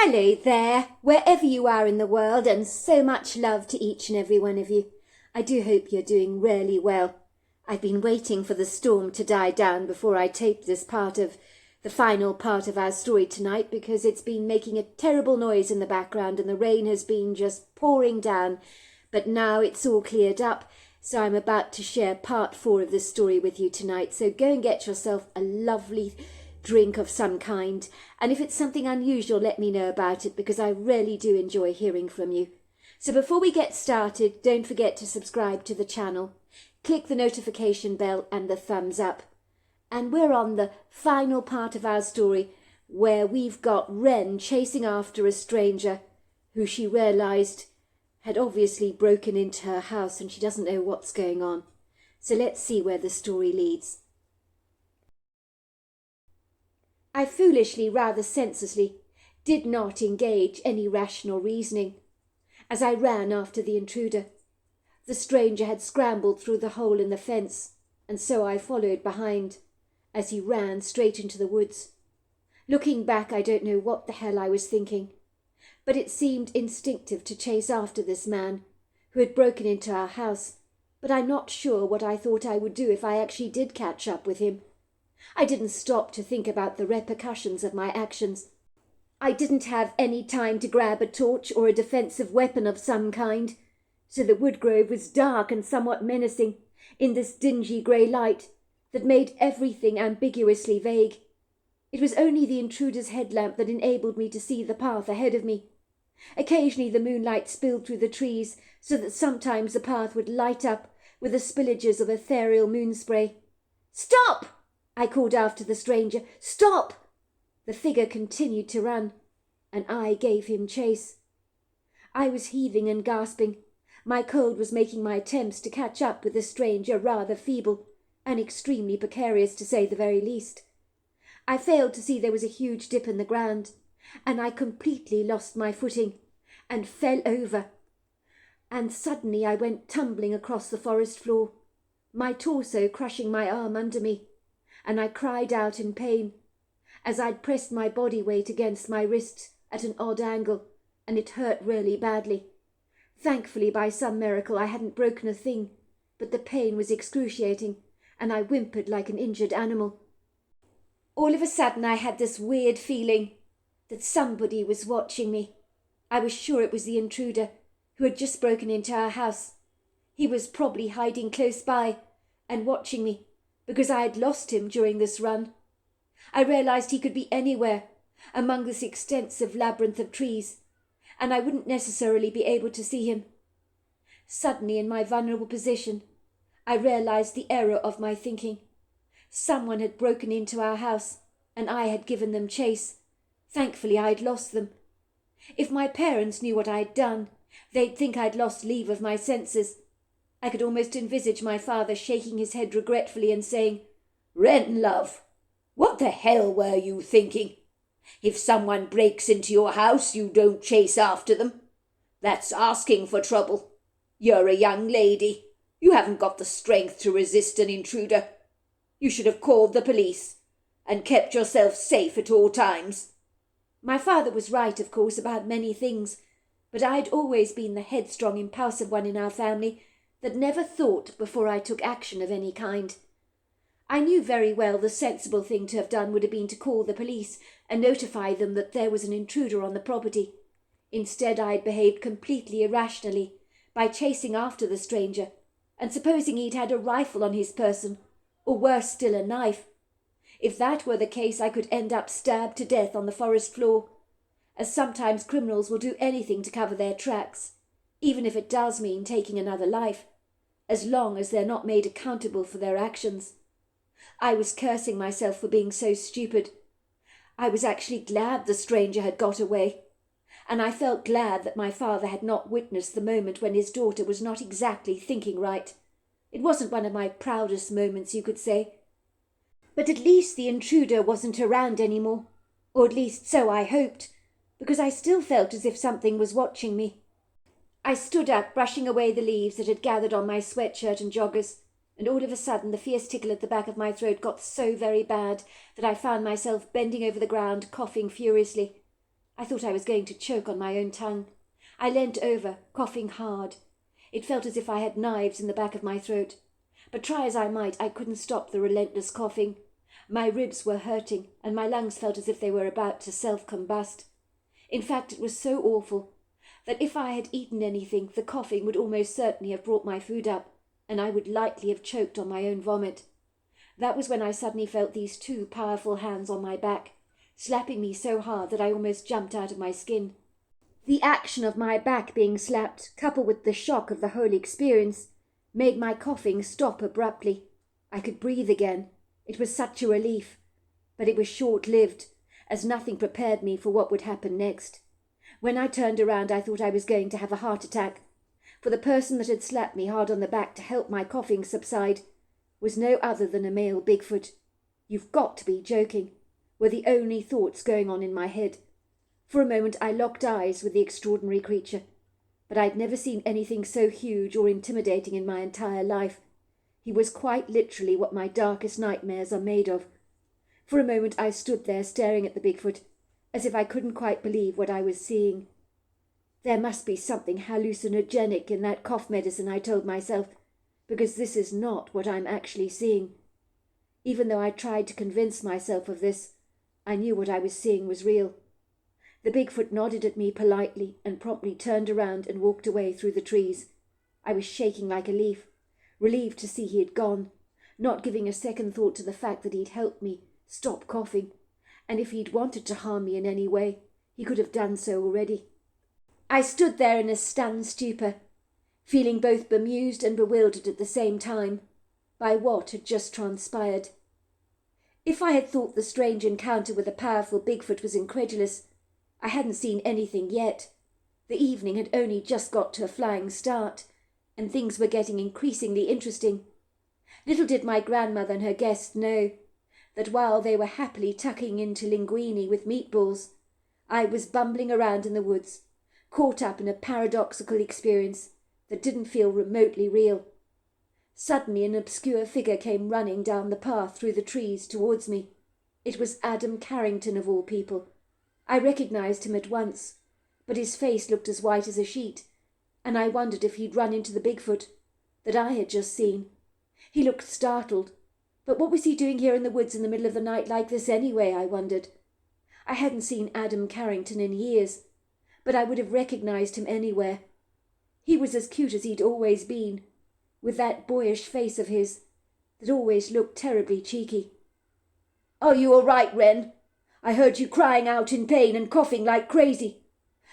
Hello there, wherever you are in the world, and so much love to each and every one of you. I do hope you're doing really well. I've been waiting for the storm to die down before I tape this the final part of our story tonight, because it's been making a terrible noise in the background and the rain has been just pouring down. But now it's all cleared up, so I'm about to share part 4 of this story with you tonight. So go and get yourself a lovely drink of some kind, and if it's something unusual, let me know about it, because I really do enjoy hearing from you. So before we get started, don't forget to subscribe to the channel, click the notification bell and the thumbs up. And we're on the final part of our story, where we've got Wren chasing after a stranger who she realised had obviously broken into her house, and she doesn't know what's going on. So let's see where the story leads. I foolishly, rather senselessly, did not engage any rational reasoning as I ran after the intruder. The stranger had scrambled through the hole in the fence, and so I followed behind as he ran straight into the woods. Looking back, I don't know what the hell I was thinking, but it seemed instinctive to chase after this man who had broken into our house, but I'm not sure what I thought I would do if I actually did catch up with him. I didn't stop to think about the repercussions of my actions. I didn't have any time to grab a torch or a defensive weapon of some kind, so the woodgrove was dark and somewhat menacing in this dingy grey light that made everything ambiguously vague. It was only the intruder's headlamp that enabled me to see the path ahead of me. Occasionally the moonlight spilled through the trees, so that sometimes the path would light up with the spillages of ethereal moonspray. "Stop!" I called after the stranger. "Stop!" The figure continued to run, and I gave him chase. I was heaving and gasping. My cold was making my attempts to catch up with the stranger rather feeble, and extremely precarious, to say the very least. I failed to see there was a huge dip in the ground, and I completely lost my footing and fell over. And suddenly I went tumbling across the forest floor, my torso crushing my arm under me, and I cried out in pain as I'd pressed my body weight against my wrist at an odd angle, and it hurt really badly. Thankfully, by some miracle, I hadn't broken a thing, but the pain was excruciating, and I whimpered like an injured animal. All of a sudden I had this weird feeling that somebody was watching me. I was sure it was the intruder who had just broken into our house. He was probably hiding close by and watching me, because I had lost him during this run. I realised he could be anywhere among this extensive labyrinth of trees, and I wouldn't necessarily be able to see him. Suddenly, in my vulnerable position, I realised the error of my thinking. Someone had broken into our house, and I had given them chase. Thankfully, I'd lost them. If my parents knew what I'd done, they'd think I'd lost leave of my senses. I could almost envisage my father shaking his head regretfully and saying, "Wren, love, what the hell were you thinking? If someone breaks into your house, you don't chase after them. That's asking for trouble. You're a young lady. You haven't got the strength to resist an intruder. You should have called the police and kept yourself safe at all times." My father was right, of course, about many things, but I'd always been the headstrong, impulsive one in our family that never thought before I took action of any kind. I knew very well the sensible thing to have done would have been to call the police and notify them that there was an intruder on the property. Instead, I had behaved completely irrationally by chasing after the stranger and supposing he'd had a rifle on his person, or worse still, a knife. If that were the case, I could end up stabbed to death on the forest floor, as sometimes criminals will do anything to cover their tracks, even if it does mean taking another life, as long as they're not made accountable for their actions. I was cursing myself for being so stupid. I was actually glad the stranger had got away, and I felt glad that my father had not witnessed the moment when his daughter was not exactly thinking right. It wasn't one of my proudest moments, you could say. But at least the intruder wasn't around anymore, or at least so I hoped, because I still felt as if something was watching me. I stood up, brushing away the leaves that had gathered on my sweatshirt and joggers, and all of a sudden the fierce tickle at the back of my throat got so very bad that I found myself bending over the ground, coughing furiously. I thought I was going to choke on my own tongue. I leant over, coughing hard. It felt as if I had knives in the back of my throat. But try as I might, I couldn't stop the relentless coughing. My ribs were hurting, and my lungs felt as if they were about to self-combust. In fact, it was so awful that if I had eaten anything, the coughing would almost certainly have brought my food up, and I would likely have choked on my own vomit. That was when I suddenly felt these two powerful hands on my back, slapping me so hard that I almost jumped out of my skin. The action of my back being slapped, coupled with the shock of the whole experience, made my coughing stop abruptly. I could breathe again. It was such a relief. But it was short-lived, as nothing prepared me for what would happen next. When I turned around, I thought I was going to have a heart attack, for the person that had slapped me hard on the back to help my coughing subside was no other than a male Bigfoot. "You've got to be joking," were the only thoughts going on in my head. For a moment I locked eyes with the extraordinary creature, but I'd never seen anything so huge or intimidating in my entire life. He was quite literally what my darkest nightmares are made of. For a moment I stood there staring at the Bigfoot, as if I couldn't quite believe what I was seeing. There must be something hallucinogenic in that cough medicine, I told myself, because this is not what I'm actually seeing. Even though I tried to convince myself of this, I knew what I was seeing was real. The Bigfoot nodded at me politely and promptly turned around and walked away through the trees. I was shaking like a leaf, relieved to see he had gone, not giving a second thought to the fact that he'd helped me stop coughing, and if he'd wanted to harm me in any way, he could have done so already. I stood there in a stunned stupor, feeling both bemused and bewildered at the same time by what had just transpired. If I had thought the strange encounter with a powerful Bigfoot was incredulous, I hadn't seen anything yet. The evening had only just got to a flying start, and things were getting increasingly interesting. Little did my grandmother and her guests know that while they were happily tucking into linguine with meatballs, I was bumbling around in the woods, caught up in a paradoxical experience that didn't feel remotely real. Suddenly an obscure figure came running down the path through the trees towards me. It was Adam Carrington, of all people. I recognized him at once, but his face looked as white as a sheet, and I wondered if he'd run into the Bigfoot that I had just seen. He looked startled, but what was he doing here in the woods in the middle of the night like this anyway, I wondered. I hadn't seen Adam Carrington in years, but I would have recognized him anywhere. He was as cute as he'd always been, with that boyish face of his that always looked terribly cheeky. "Are you all right, Wren? I heard you crying out in pain and coughing like crazy.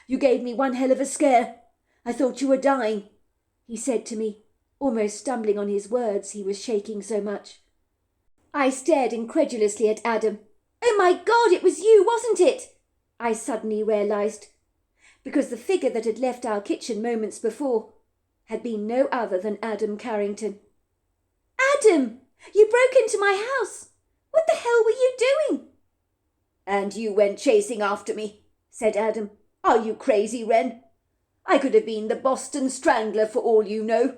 You gave me one hell of a scare. I thought you were dying," he said to me, almost stumbling on his words, he was shaking so much. I stared incredulously at Adam. "Oh my God, it was you, wasn't it?" I suddenly realized, because the figure that had left our kitchen moments before had been no other than Adam Carrington. "Adam, you broke into my house. What the hell were you doing?" "And you went chasing after me," said Adam. "Are you crazy, Wren? I could have been the Boston Strangler for all you know.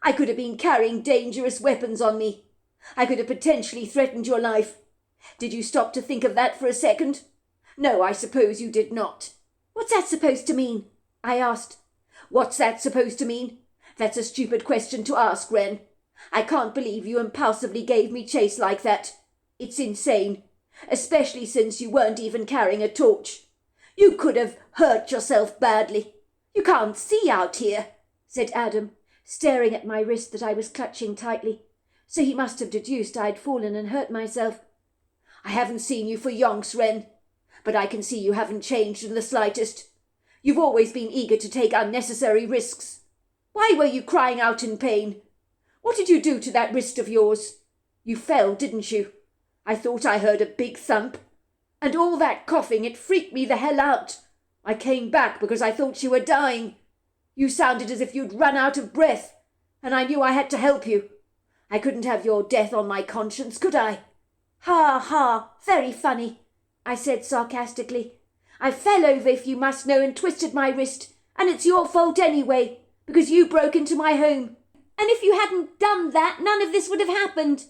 I could have been carrying dangerous weapons on me. I could have potentially threatened your life. Did you stop to think of that for a second? No, I suppose you did not." "What's that supposed to mean?" I asked. "What's that supposed to mean? That's a stupid question to ask, Wren. I can't believe you impulsively gave me chase like that. It's insane, especially since you weren't even carrying a torch. You could have hurt yourself badly. You can't see out here," said Adam, staring at my wrist that I was clutching tightly. So he must have deduced I'd fallen and hurt myself. "I haven't seen you for yonks, Wren, but I can see you haven't changed in the slightest. You've always been eager to take unnecessary risks. Why were you crying out in pain? What did you do to that wrist of yours? You fell, didn't you? I thought I heard a big thump. And all that coughing, it freaked me the hell out. I came back because I thought you were dying. You sounded as if you'd run out of breath, and I knew I had to help you. I couldn't have your death on my conscience, could I?" "Ha ha, very funny," I said sarcastically. "I fell over, if you must know, and twisted my wrist, and it's your fault anyway, because you broke into my home. And if you hadn't done that, none of this would have happened.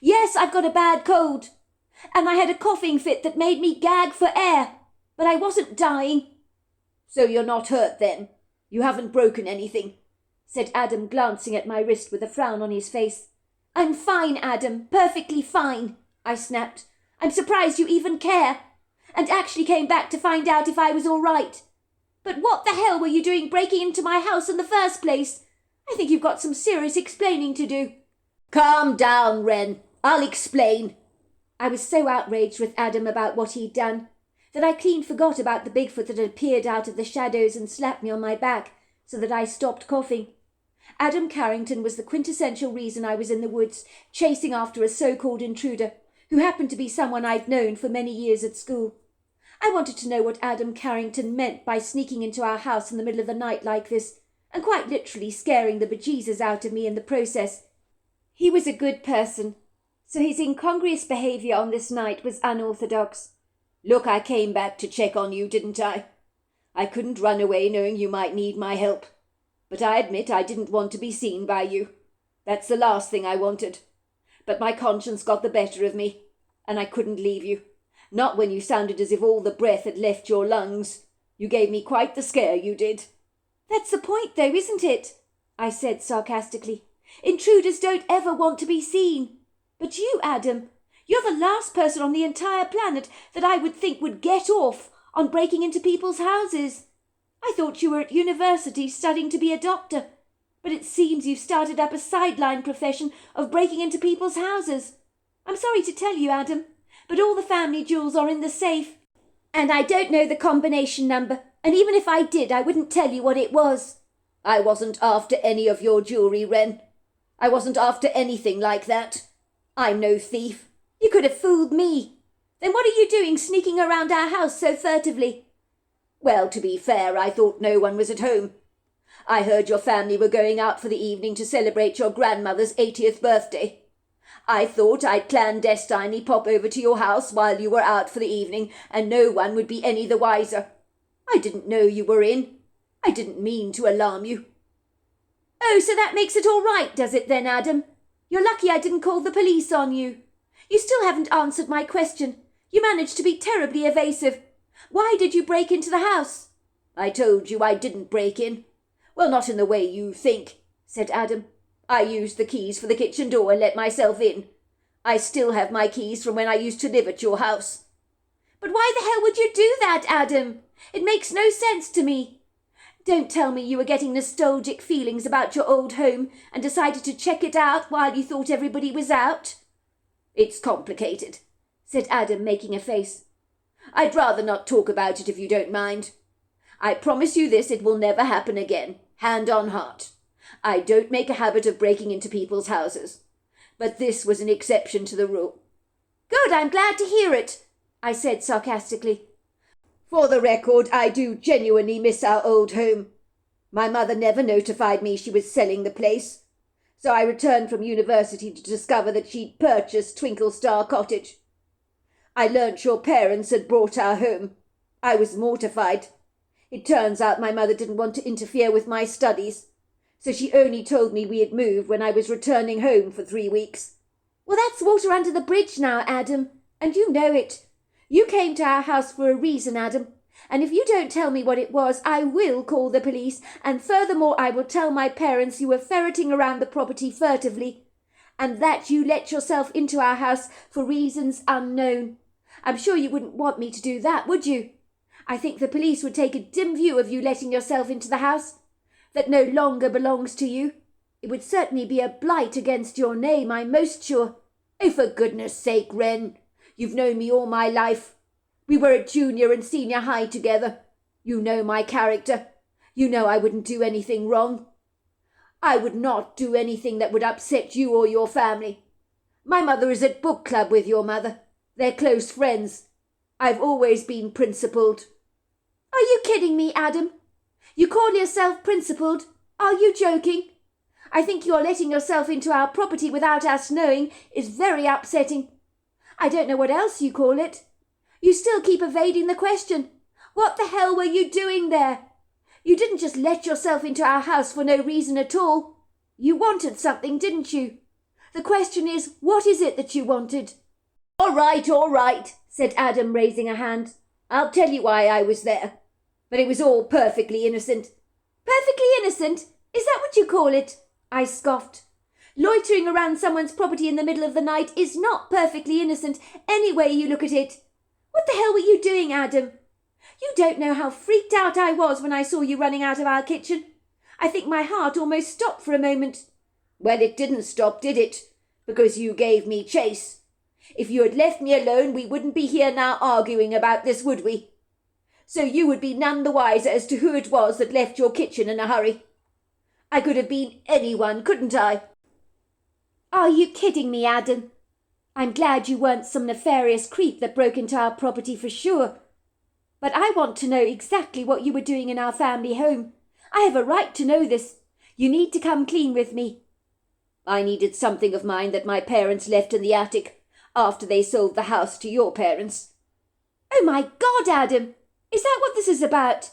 Yes, I've got a bad cold, and I had a coughing fit that made me gag for air. But I wasn't dying." "So you're not hurt then? You haven't broken anything?" said Adam, glancing at my wrist with a frown on his face. "I'm fine, Adam, perfectly fine," I snapped. "I'm surprised you even care, and actually came back to find out if I was all right. But what the hell were you doing breaking into my house in the first place? I think you've got some serious explaining to do." "Calm down, Wren. I'll explain." I was so outraged with Adam about what he'd done that I clean forgot about the Bigfoot that had appeared out of the shadows and slapped me on my back so that I stopped coughing. Adam Carrington was the quintessential reason I was in the woods, chasing after a so-called intruder, who happened to be someone I'd known for many years at school. I wanted to know what Adam Carrington meant by sneaking into our house in the middle of the night like this, and quite literally scaring the bejesus out of me in the process. He was a good person, so his incongruous behaviour on this night was unorthodox. "Look, I came back to check on you, didn't I? I couldn't run away knowing you might need my help. But I admit I didn't want to be seen by you. That's the last thing I wanted. But my conscience got the better of me, and I couldn't leave you. Not when you sounded as if all the breath had left your lungs. You gave me quite the scare, you did." "That's the point, though, isn't it?" I said sarcastically. "Intruders don't ever want to be seen. But you, Adam, you're the last person on the entire planet that I would think would get off on breaking into people's houses. I thought you were at university studying to be a doctor, but it seems you've started up a sideline profession of breaking into people's houses. I'm sorry to tell you, Adam, but all the family jewels are in the safe, and I don't know the combination number, and even if I did, I wouldn't tell you what it was." "I wasn't after any of your jewellery, Wren. I wasn't after anything like that. I'm no thief." "You could have fooled me. Then what are you doing sneaking around our house so furtively?" "Well, to be fair, I thought no one was at home. I heard your family were going out for the evening to celebrate your grandmother's 80th birthday. I thought I'd clandestinely pop over to your house while you were out for the evening, and no one would be any the wiser. I didn't know you were in. I didn't mean to alarm you." "Oh, so that makes it all right, does it then, Adam? You're lucky I didn't call the police on you. You still haven't answered my question. You managed to be terribly evasive. Why did you break into the house?" "I told you I didn't break in. Well, not in the way you think," said Adam. "I used the keys for the kitchen door and let myself in. I still have my keys from when I used to live at your house." "But why the hell would you do that, Adam? It makes no sense to me. Don't tell me you were getting nostalgic feelings about your old home and decided to check it out while you thought everybody was out." "It's complicated," said Adam, making a face. "I'd rather not talk about it if you don't mind. I promise you this, it will never happen again, hand on heart. I don't make a habit of breaking into people's houses. But this was an exception to the rule." "Good, I'm glad to hear it," I said sarcastically. "For the record, I do genuinely miss our old home. My mother never notified me she was selling the place, so I returned from university to discover that she'd purchased Twinkle Star Cottage. I learnt your parents had bought our home. I was mortified. It turns out my mother didn't want to interfere with my studies, so she only told me we had moved when I was returning home for 3 weeks. "Well, that's water under the bridge now, Adam, and you know it. You came to our house for a reason, Adam, and if you don't tell me what it was, I will call the police, and furthermore I will tell my parents you were ferreting around the property furtively, and that you let yourself into our house for reasons unknown. I'm sure you wouldn't want me to do that, would you? I think the police would take a dim view of you letting yourself into the house that no longer belongs to you. It would certainly be a blight against your name, I'm most sure." "Oh, for goodness sake, Wren. You've known me all my life. We were at junior and senior high together. You know my character. You know I wouldn't do anything wrong. I would not do anything that would upset you or your family. My mother is at book club with your mother. They're close friends. I've always been principled." "Are you kidding me, Adam? You call yourself principled? Are you joking? I think your letting yourself into our property without us knowing is very upsetting. I don't know what else you call it. You still keep evading the question. What the hell were you doing there? You didn't just let yourself into our house for no reason at all. You wanted something, didn't you? The question is, what is it that you wanted?" All right, said Adam, raising a hand. I'll tell you why I was there. But it was all perfectly innocent. Perfectly innocent? Is that what you call it? I scoffed. Loitering around someone's property in the middle of the night is not perfectly innocent, any way you look at it. What the hell were you doing, Adam? You don't know how freaked out I was when I saw you running out of our kitchen. I think my heart almost stopped for a moment. Well, it didn't stop, did it? Because you gave me chase. If you had left me alone, we wouldn't be here now arguing about this, would we? So you would be none the wiser as to who it was that left your kitchen in a hurry. I could have been anyone, couldn't I? Are you kidding me, Adam? I'm glad you weren't some nefarious creep that broke into our property for sure. But I want to know exactly what you were doing in our family home. I have a right to know this. You need to come clean with me. I needed something of mine that my parents left in the attic after they sold the house to your parents. Oh my God, Adam! Is that what this is about?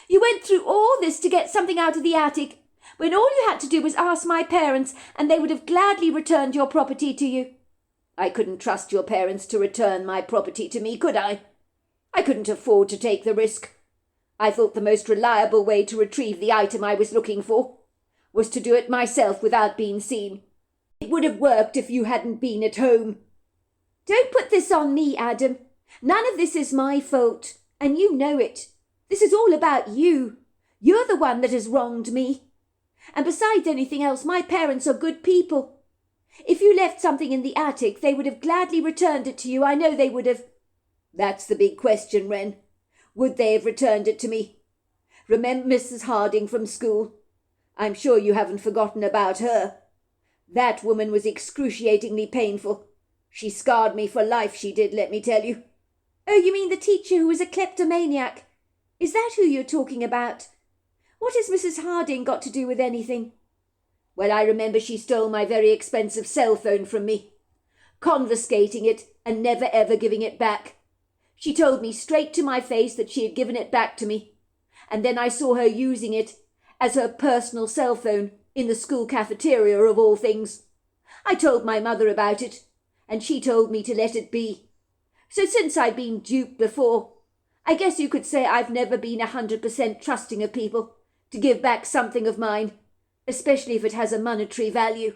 You went through all this to get something out of the attic, when all you had to do was ask my parents and they would have gladly returned your property to you. I couldn't trust your parents to return my property to me, could I? I couldn't afford to take the risk. I thought the most reliable way to retrieve the item I was looking for was to do it myself without being seen. It would have worked if you hadn't been at home. Don't put this on me, Adam. None of this is my fault, and you know it. This is all about you. You're the one that has wronged me. And besides anything else, my parents are good people. If you left something in the attic, they would have gladly returned it to you. I know they would have. That's the big question, Wren. Would they have returned it to me? Remember Mrs. Harding from school? I'm sure you haven't forgotten about her. That woman was excruciatingly painful. She scarred me for life, she did, let me tell you. Oh, you mean the teacher who was a kleptomaniac? Is that who you're talking about? What has Mrs. Harding got to do with anything? Well, I remember she stole my very expensive cell phone from me, confiscating it and never ever giving it back. She told me straight to my face that she had given it back to me, and then I saw her using it as her personal cell phone in the school cafeteria of all things. I told my mother about it, and she told me to let it be. So since I've been duped before, I guess you could say I've never been 100% trusting of people to give back something of mine, especially if it has a monetary value.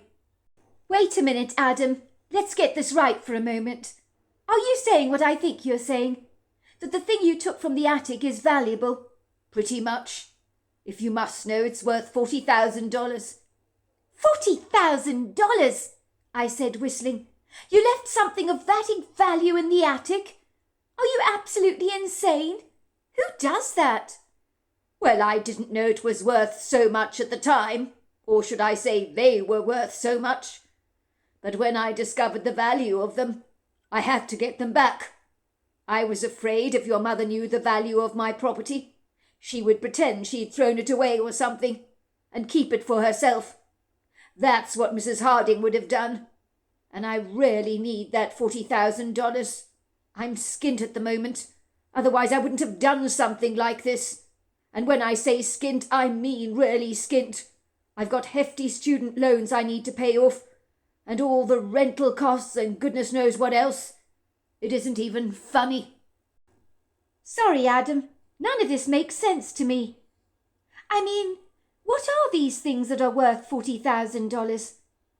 Wait a minute, Adam. Let's get this right for a moment. Are you saying what I think you're saying? That the thing you took from the attic is valuable? Pretty much. If you must know, it's worth $40,000. $40,000? I said, whistling. You left something of that value in the attic? Are you absolutely insane? Who does that? Well, I didn't know it was worth so much at the time, or should I say they were worth so much. But when I discovered the value of them, I had to get them back. I was afraid if your mother knew the value of my property, she would pretend she'd thrown it away or something, and keep it for herself. That's what Mrs. Harding would have done. And I really need that $40,000. I'm skint at the moment. Otherwise I wouldn't have done something like this. And when I say skint, I mean really skint. I've got hefty student loans I need to pay off, and all the rental costs and goodness knows what else. It isn't even funny. Sorry, Adam. None of this makes sense to me. I mean, what are these things that are worth $40,000?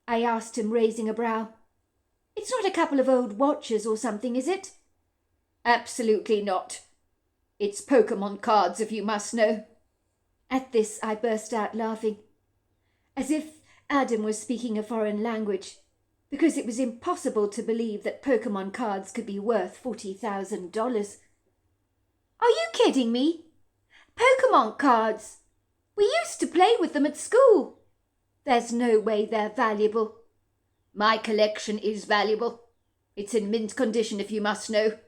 I asked him, raising a brow. It's not a couple of old watches or something, is it? Absolutely not. It's Pokemon cards, if you must know. At this I burst out laughing, as if Adam was speaking a foreign language, because it was impossible to believe that Pokemon cards could be worth $40,000. Are you kidding me? Pokemon cards! We used to play with them at school. There's no way they're valuable. My collection is valuable. It's in mint condition, if you must know.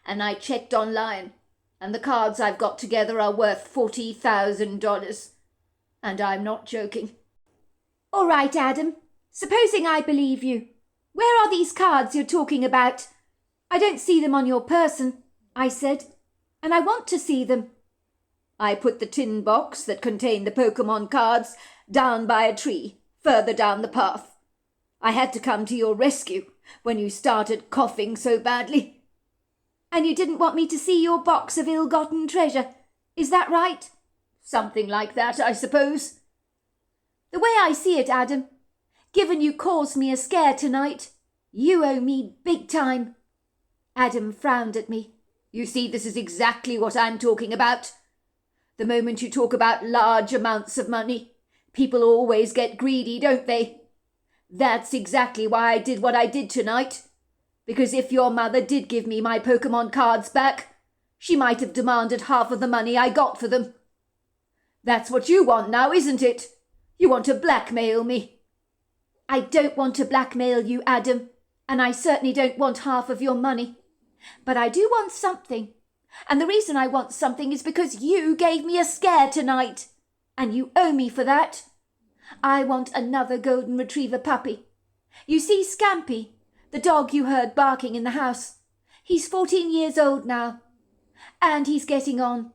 And I checked online, and the cards I've got together are worth $40,000. And I'm not joking. All right, Adam. Supposing I believe you. Where are these cards you're talking about? I don't see them on your person, I said, and I want to see them. I put the tin box that contained the Pokemon cards down by a tree, further down the path. I had to come to your rescue when you started coughing so badly. And you didn't want me to see your box of ill-gotten treasure. Is that right? Something like that, I suppose. The way I see it, Adam, given you caused me a scare tonight, you owe me big time. Adam frowned at me. You see, this is exactly what I'm talking about. The moment you talk about large amounts of money, people always get greedy, don't they? That's exactly why I did what I did tonight. Because if your mother did give me my Pokemon cards back, she might have demanded half of the money I got for them. That's what you want now, isn't it? You want to blackmail me. I don't want to blackmail you, Adam, and I certainly don't want half of your money. But I do want something. And the reason I want something is because you gave me a scare tonight. And you owe me for that. I want another golden retriever puppy. You see Scampy, the dog you heard barking in the house. He's 14 years old now. And he's getting on.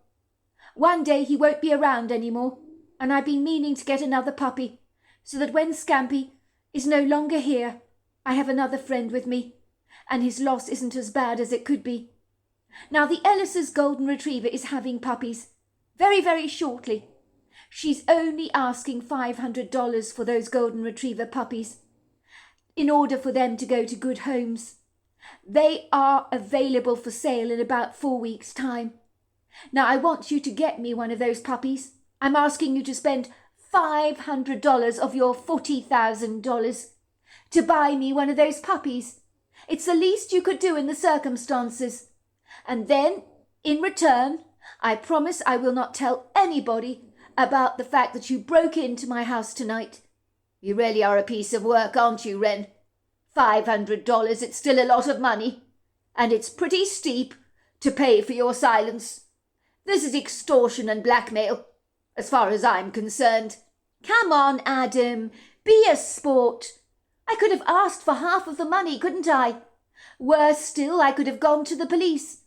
One day he won't be around anymore. And I've been meaning to get another puppy, so that when Scampy is no longer here, I have another friend with me. And his loss isn't as bad as it could be. Now the Ellis's golden retriever is having puppies. Very, very shortly. She's only asking $500 for those golden retriever puppies, in order for them to go to good homes. They are available for sale in about 4 weeks' time. Now I want you to get me one of those puppies. I'm asking you to spend $500 of your $40,000 to buy me one of those puppies. It's the least you could do in the circumstances. And then, in return, I promise I will not tell anybody about the fact that you broke into my house tonight. You really are a piece of work, aren't you, Wren? $500, it's still a lot of money. And it's pretty steep to pay for your silence. This is extortion and blackmail, as far as I'm concerned. Come on, Adam, be a sport. I could have asked for half of the money, couldn't I? Worse still, I could have gone to the police.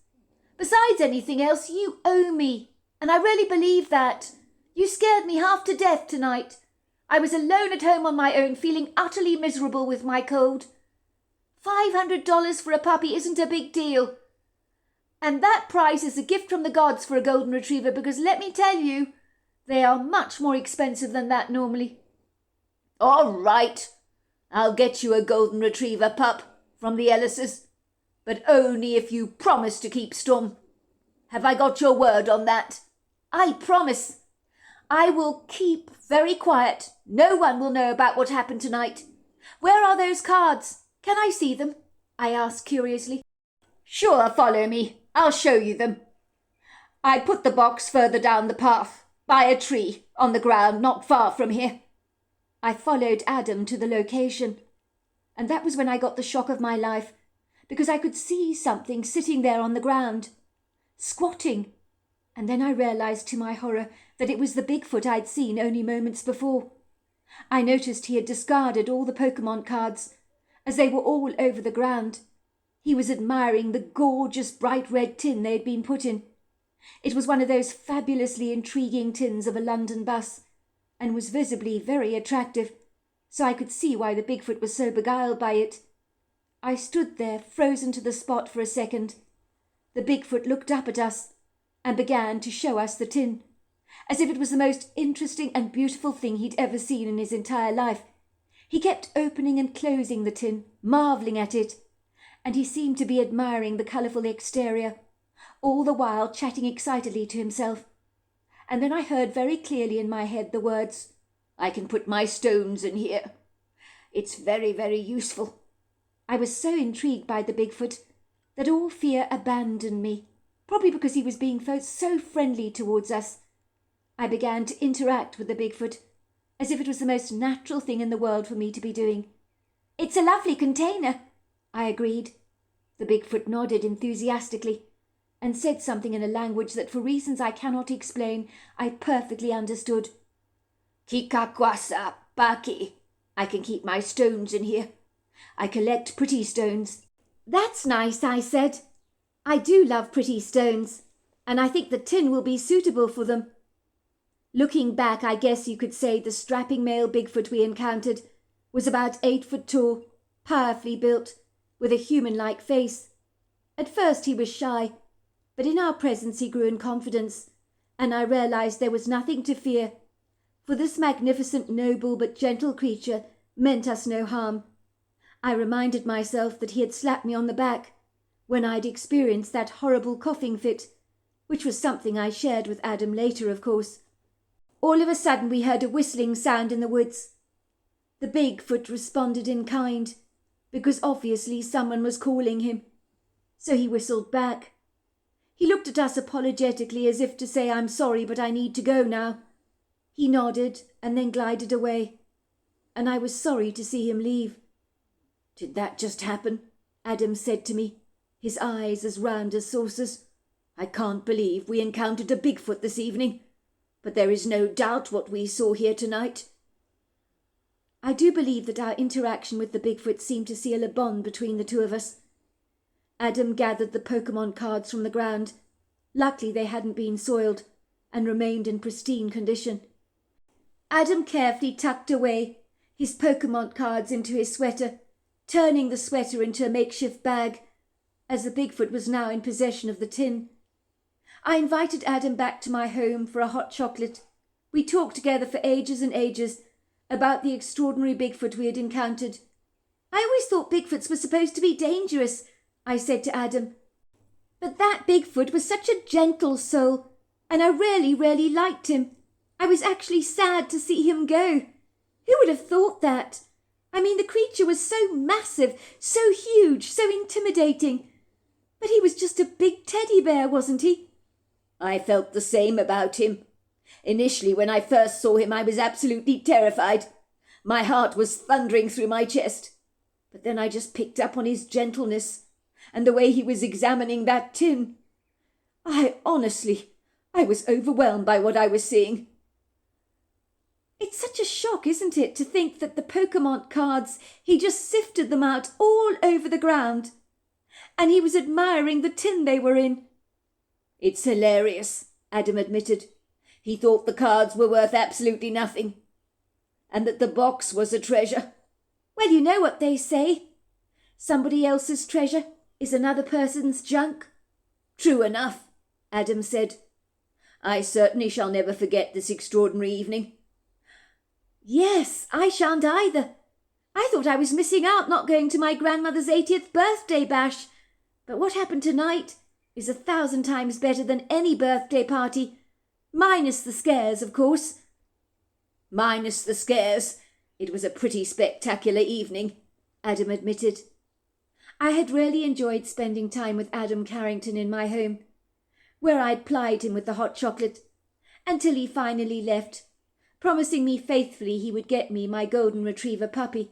Besides anything else, you owe me, and I really believe that. You scared me half to death tonight. I was alone at home on my own, feeling utterly miserable with my cold. $500 for a puppy isn't a big deal. And that price is a gift from the gods for a golden retriever, because let me tell you, they are much more expensive than that normally. All right, I'll get you a golden retriever pup from the Ellises, but only if you promise to keep stum. Have I got your word on that? I promise. I will keep very quiet. No one will know about what happened tonight. Where are those cards? Can I see them? I asked curiously. Sure, follow me. I'll show you them. I put the box further down the path, by a tree, on the ground not far from here. I followed Adam to the location, and that was when I got the shock of my life, because I could see something sitting there on the ground, squatting, and then I realized to my horror that it was the Bigfoot I'd seen only moments before. I noticed he had discarded all the Pokemon cards, as they were all over the ground. He was admiring the gorgeous bright red tin they had been put in. It was one of those fabulously intriguing tins of a London bus, and was visibly very attractive, so I could see why the Bigfoot was so beguiled by it. I stood there, frozen to the spot for a second. The Bigfoot looked up at us and began to show us the tin, as if it was the most interesting and beautiful thing he'd ever seen in his entire life. He kept opening and closing the tin, marvelling at it, and he seemed to be admiring the colourful exterior, all the while chatting excitedly to himself. And then I heard very clearly in my head the words, "I can put my stones in here. It's very, very useful." I was so intrigued by the Bigfoot that all fear abandoned me, probably because he was being so friendly towards us. I began to interact with the Bigfoot, as if it was the most natural thing in the world for me to be doing. "It's a lovely container," I agreed. The Bigfoot nodded enthusiastically and said something in a language that, for reasons I cannot explain, I perfectly understood. "Kikakwasa paki. I can keep my stones in here. I collect pretty stones." "That's nice," I said. "I do love pretty stones, and I think the tin will be suitable for them." Looking back, I guess you could say the strapping male Bigfoot we encountered was about 8 foot tall, powerfully built, with a human-like face, At first he was shy, but in our presence he grew in confidence, and I realized there was nothing to fear, for this magnificent, noble but gentle creature meant us no harm. I reminded myself that he had slapped me on the back when I'd experienced that horrible coughing fit, which was something I shared with Adam later, of course. All of a sudden we heard a whistling sound in the woods. The Bigfoot responded in kind, because obviously someone was calling him, so he whistled back. He looked at us apologetically as if to say, "I'm sorry, but I need to go now." He nodded and then glided away, and I was sorry to see him leave. "Did that just happen?" Adam said to me, his eyes as round as saucers. "I can't believe we encountered a Bigfoot this evening, but there is no doubt what we saw here tonight." I do believe that our interaction with the Bigfoot seemed to seal a bond between the two of us. Adam gathered the Pokemon cards from the ground. Luckily they hadn't been soiled and remained in pristine condition. Adam carefully tucked away his Pokemon cards into his sweater, turning the sweater into a makeshift bag, as the Bigfoot was now in possession of the tin. I invited Adam back to my home for a hot chocolate. We talked together for ages and ages about the extraordinary Bigfoot we had encountered. "I always thought Bigfoots were supposed to be dangerous," I said to Adam. "But that Bigfoot was such a gentle soul, and I really, really liked him. I was actually sad to see him go. Who would have thought that? I mean, the creature was so massive, so huge, so intimidating. But he was just a big teddy bear, wasn't he?" I felt the same about him. Initially, when I first saw him, I was absolutely terrified. My heart was thundering through my chest. But then I just picked up on his gentleness and the way he was examining that tin. I was overwhelmed by what I was seeing. It's such a shock, isn't it, to think that the Pokemon cards, he just sifted them out all over the ground. And he was admiring the tin they were in. "It's hilarious," Adam admitted. He thought the cards were worth absolutely nothing, and that the box was a treasure. Well, you know what they say. Somebody else's treasure is another person's junk. "True enough," Adam said. "I certainly shall never forget this extraordinary evening." "Yes, I shan't either. I thought I was missing out not going to my grandmother's 80th birthday bash. But what happened tonight is 1,000 times better than any birthday party. Minus the scares, of course." "Minus the scares, it was a pretty spectacular evening," Adam admitted. I had really enjoyed spending time with Adam Carrington in my home, where I'd plied him with the hot chocolate, until he finally left, promising me faithfully he would get me my golden retriever puppy.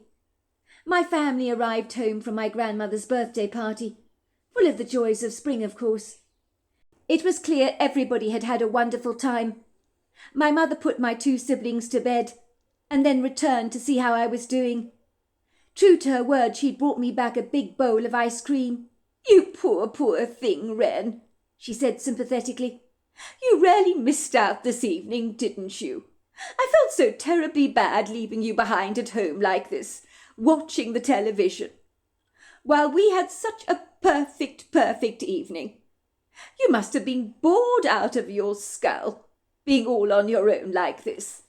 My family arrived home from my grandmother's birthday party, full of the joys of spring, of course. It was clear everybody had had a wonderful time. My mother put my 2 siblings to bed, and then returned to see how I was doing. True to her word, she'd brought me back a big bowl of ice cream. "You poor, poor thing, Wren," she said sympathetically. "You really missed out this evening, didn't you? I felt so terribly bad leaving you behind at home like this, watching the television, while we had such a perfect evening. You must have been bored out of your skull, being all on your own like this."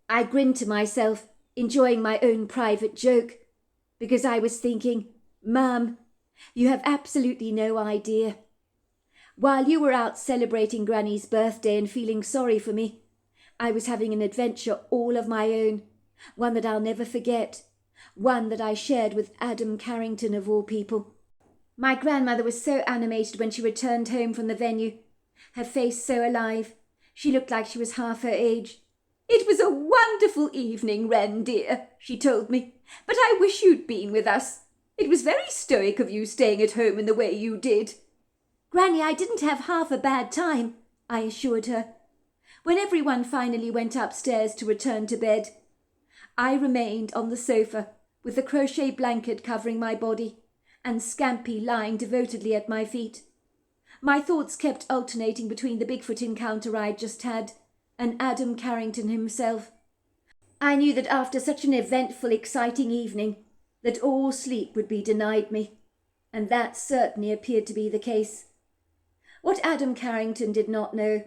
I grinned to myself, enjoying my own private joke, because I was thinking, "Mum, you have absolutely no idea. While you were out celebrating Granny's birthday and feeling sorry for me, I was having an adventure all of my own, one that I'll never forget, one that I shared with Adam Carrington of all people." My grandmother was so animated when she returned home from the venue, her face so alive. She looked like she was half her age. "It was a wonderful evening, Wren dear," she told me, "but I wish you'd been with us. It was very stoic of you staying at home in the way you did." "Granny, I didn't have half a bad time," I assured her. When everyone finally went upstairs to return to bed, I remained on the sofa with the crochet blanket covering my body and Scampy lying devotedly at my feet. My thoughts kept alternating between the Bigfoot encounter I'd just had and Adam Carrington himself. I knew that after such an eventful, exciting evening, that all sleep would be denied me, and that certainly appeared to be the case. What Adam Carrington did not know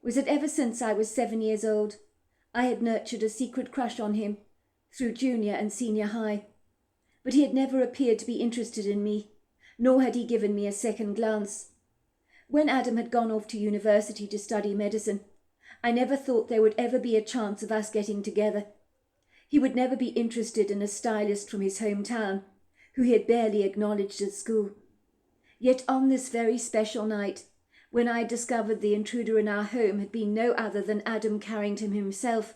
was that ever since I was 7 years old, I had nurtured a secret crush on him through junior and senior high. But he had never appeared to be interested in me, nor had he given me a second glance. When Adam had gone off to university to study medicine, I never thought there would ever be a chance of us getting together. He would never be interested in a stylist from his hometown, who he had barely acknowledged at school. Yet on this very special night, when I discovered the intruder in our home had been no other than Adam Carrington himself,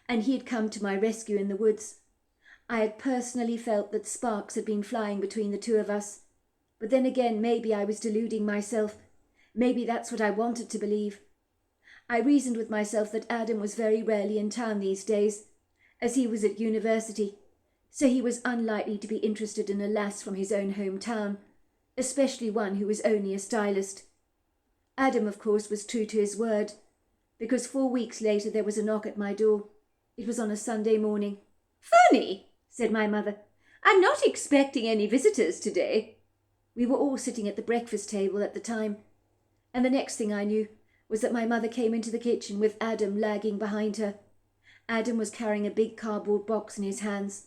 and he had come to my rescue in the woods, I had personally felt that sparks had been flying between the two of us. But then again, maybe I was deluding myself. Maybe that's what I wanted to believe. I reasoned with myself that Adam was very rarely in town these days, as he was at university, so he was unlikely to be interested in a lass from his own hometown, especially one who was only a stylist. Adam, of course, was true to his word, because 4 weeks later there was a knock at my door. It was on a Sunday morning. "Funny," said my mother. "I'm not expecting any visitors today." We were all sitting at the breakfast table at the time, and the next thing I knew was that my mother came into the kitchen with Adam lagging behind her. Adam was carrying a big cardboard box in his hands.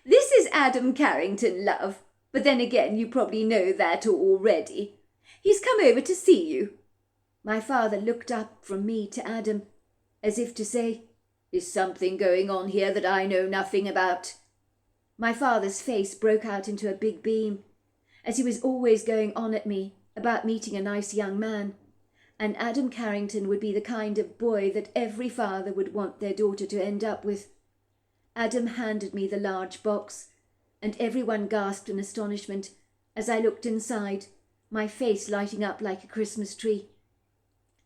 "This is Adam Carrington, love, but then again you probably know that already. He's come over to see you." My father looked up from me to Adam, as if to say, "Is something going on here that I know nothing about?" My father's face broke out into a big beam, as he was always going on at me about meeting a nice young man, and Adam Carrington would be the kind of boy that every father would want their daughter to end up with. Adam handed me the large box, and everyone gasped in astonishment as I looked inside, my face lighting up like a Christmas tree.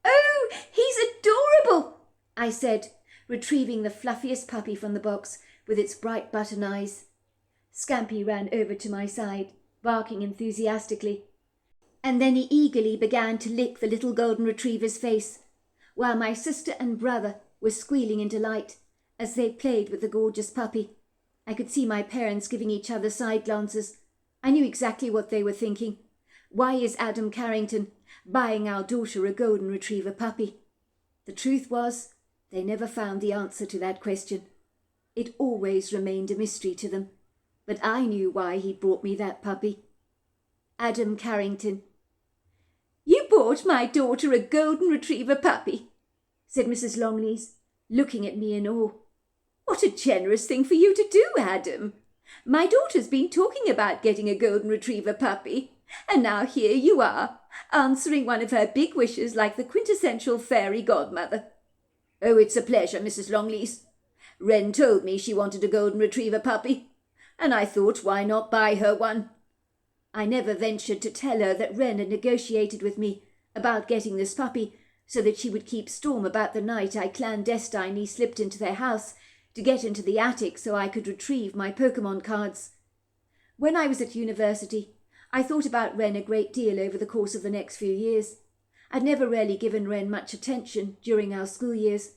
"Oh, he's adorable," I said, retrieving the fluffiest puppy from the box with its bright button eyes. Scampy ran over to my side, barking enthusiastically, and then he eagerly began to lick the little golden retriever's face, while my sister and brother were squealing in delight as they played with the gorgeous puppy. I could see my parents giving each other side glances. I knew exactly what they were thinking. Why is Adam Carrington buying our daughter a golden retriever puppy? The truth was, they never found the answer to that question. It always remained a mystery to them, but I knew why he'd brought me that puppy. Adam Carrington. "You bought my daughter a golden retriever puppy," said Mrs. Longlees, looking at me in awe. "What a generous thing for you to do, Adam. My daughter's been talking about getting a golden retriever puppy, and now here you are, answering one of her big wishes like the quintessential fairy godmother." "Oh, it's a pleasure, Mrs. Longlees. Wren told me she wanted a golden retriever puppy, and I thought, why not buy her one?" I never ventured to tell her that Wren had negotiated with me about getting this puppy so that she would keep storm about the night I clandestinely slipped into their house to get into the attic so I could retrieve my Pokemon cards. When I was at university, I thought about Wren a great deal over the course of the next few years. I'd never really given Wren much attention during our school years,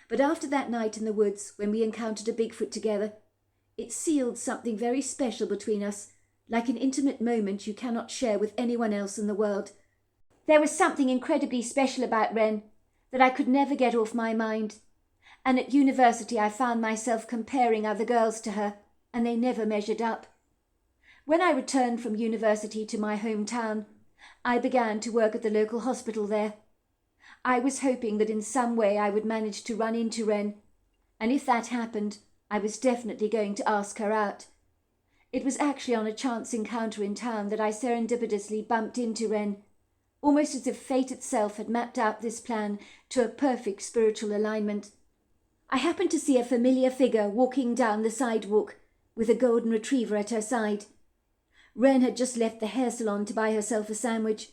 but after that night in the woods when we encountered a Bigfoot together, it sealed something very special between us, like an intimate moment you cannot share with anyone else in the world. There was something incredibly special about Wren that I could never get off my mind, and at university I found myself comparing other girls to her, and they never measured up. When I returned from university to my hometown, I began to work at the local hospital there. I was hoping that in some way I would manage to run into Wren, and if that happened, I was definitely going to ask her out. It was actually on a chance encounter in town that I serendipitously bumped into Wren, almost as if fate itself had mapped out this plan to a perfect spiritual alignment. I happened to see a familiar figure walking down the sidewalk with a golden retriever at her side. Wren had just left the hair salon to buy herself a sandwich.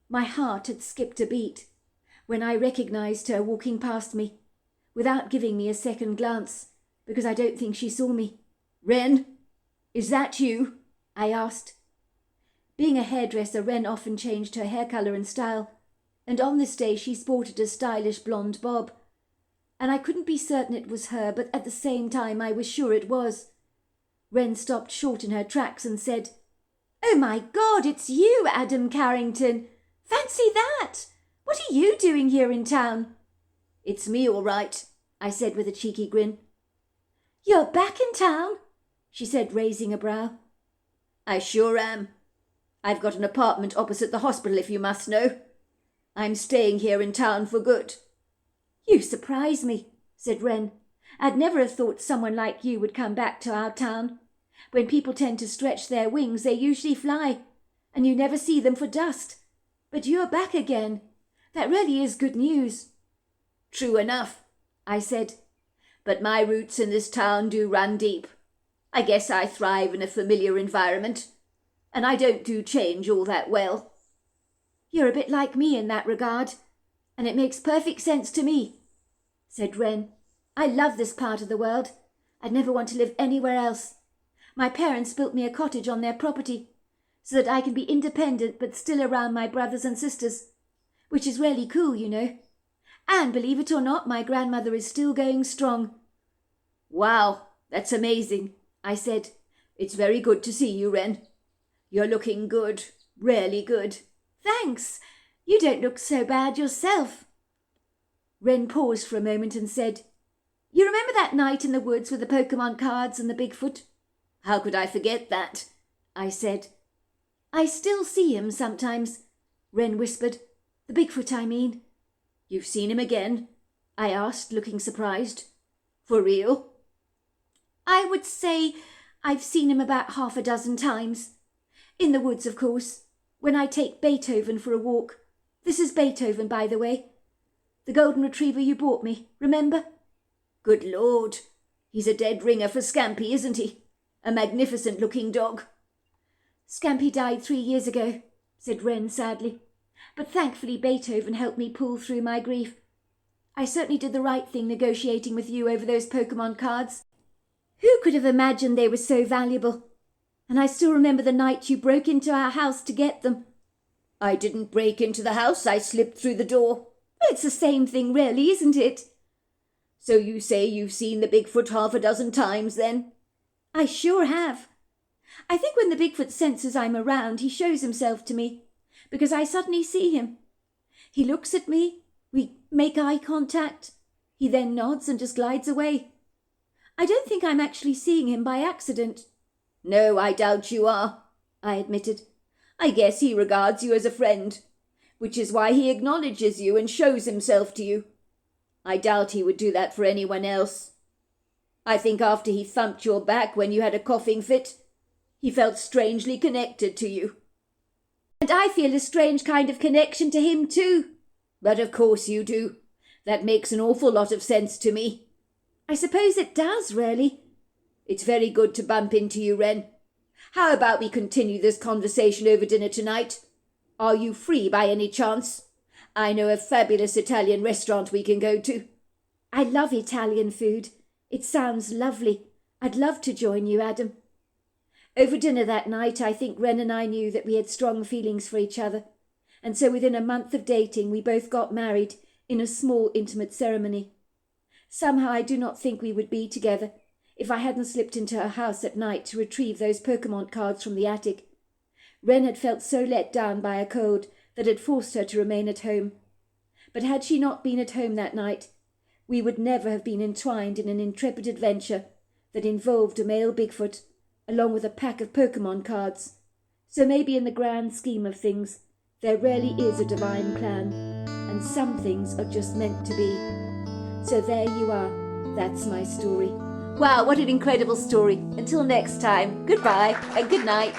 My heart had skipped a beat when I recognized her walking past me, without giving me a second glance, because I don't think she saw me. "Wren, is that you?" I asked. Being a hairdresser, Wren often changed her hair colour and style, and on this day she sported a stylish blonde bob. And I couldn't be certain it was her, but at the same time I was sure it was. Wren stopped short in her tracks and said, Oh my God, it's you, Adam Carrington. Fancy that! What are you doing here in town? It's me, all right, I said with a cheeky grin. You're back in town? She said, raising a brow. I sure am. I've got an apartment opposite the hospital, if you must know. I'm staying here in town for good. You surprise me, said Wren. I'd never have thought someone like you would come back to our town. When people tend to stretch their wings, they usually fly, and you never see them for dust. But you're back again. That really is good news. True enough, I said. But my roots in this town do run deep. I guess I thrive in a familiar environment, and I don't do change all that well. You're a bit like me in that regard, and it makes perfect sense to me, said Wren. I love this part of the world. I'd never want to live anywhere else. My parents built me a cottage on their property so that I can be independent but still around my brothers and sisters, which is really cool, you know. And believe it or not, my grandmother is still going strong. Wow, that's amazing, I said. It's very good to see you, Wren. You're looking good, really good. Thanks. You don't look so bad yourself. Wren paused for a moment and said, You remember that night in the woods with the Pokemon cards and the Bigfoot? How could I forget that? I said. I still see him sometimes, Wren whispered. The Bigfoot, I mean. You've seen him again? I asked, looking surprised. For real? I would say I've seen him about 6 times. In the woods, of course, when I take Beethoven for a walk. This is Beethoven, by the way. The golden retriever you bought me, remember? Good Lord. He's a dead ringer for Scampy, isn't he? A magnificent-looking dog. Scampy died 3 years ago, said Wren sadly. But thankfully Beethoven helped me pull through my grief. I certainly did the right thing negotiating with you over those Pokemon cards. Who could have imagined they were so valuable? And I still remember the night you broke into our house to get them. I didn't break into the house, I slipped through the door. Well, it's the same thing really, isn't it? So you say you've seen the Bigfoot 6 times then? I sure have. I think when the Bigfoot senses I'm around, he shows himself to me, because I suddenly see him. He looks at me, we make eye contact. He then nods and just glides away. I don't think I'm actually seeing him by accident. No, I doubt you are, I admitted. I guess he regards you as a friend, which is why he acknowledges you and shows himself to you. I doubt he would do that for anyone else. I think after he thumped your back when you had a coughing fit, he felt strangely connected to you. And I feel a strange kind of connection to him too. But of course you do. That makes an awful lot of sense to me. I suppose it does, really. It's very good to bump into you, Wren. How about we continue this conversation over dinner tonight? Are you free by any chance? I know a fabulous Italian restaurant we can go to. I love Italian food. It sounds lovely. I'd love to join you, Adam. Over dinner that night, I think Wren and I knew that we had strong feelings for each other, and so within a month of dating we both got married in a small intimate ceremony. Somehow I do not think we would be together if I hadn't slipped into her house at night to retrieve those Pokemon cards from the attic. Wren had felt so let down by a cold that had forced her to remain at home. But had she not been at home that night, we would never have been entwined in an intrepid adventure that involved a male Bigfoot, along with a pack of Pokemon cards. So maybe in the grand scheme of things, there really is a divine plan, and some things are just meant to be. So there you are. That's my story. Wow, what an incredible story. Until next time, goodbye and good night.